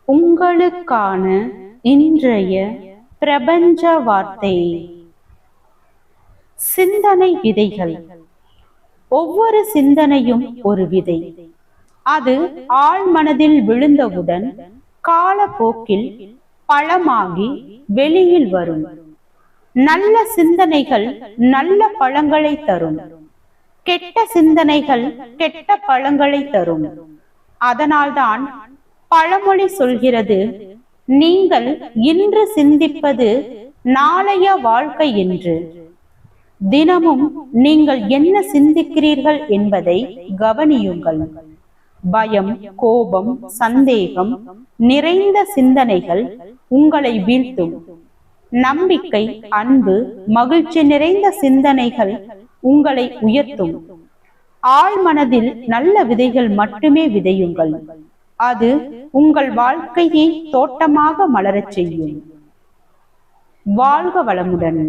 உங்களுக்கான இன்றைய பிரபஞ்ச வார்த்தை. சிந்தனை விதைகள். ஒவ்வொரு சிந்தனையும் ஒரு விதை. அது ஆழ் மனதில் விழுந்தவுடன் காலப்போக்கில் பழமாகி வெளியில் வரும். நல்ல சிந்தனைகள் நல்ல பழங்களை தரும். கெட்ட சிந்தனைகள் கெட்ட பழங்களை தரும். அதனால்தான் பழமொழி சொல்கிறது, நீங்கள் இன்று சிந்திப்பது நாளைய வாழ்க்கை என்று. தினமும் நீங்கள் என்ன சிந்திக்கிறீர்கள் என்பதை கவனியுங்கள். பயம், கோபம், சந்தேகம் நிறைந்த சிந்தனைகள் உங்களை வீழ்த்தும். நம்பிக்கை, அன்பு, மகிழ்ச்சி நிறைந்த சிந்தனைகள் உங்களை உயர்த்தும். ஆழ் மனதில் நல்ல விதைகள் மட்டுமே விதையுங்கள். அது உங்கள் வாழ்க்கையை தோட்டமாக மலரச் செய்யும். வாழ்க வளமுடன்.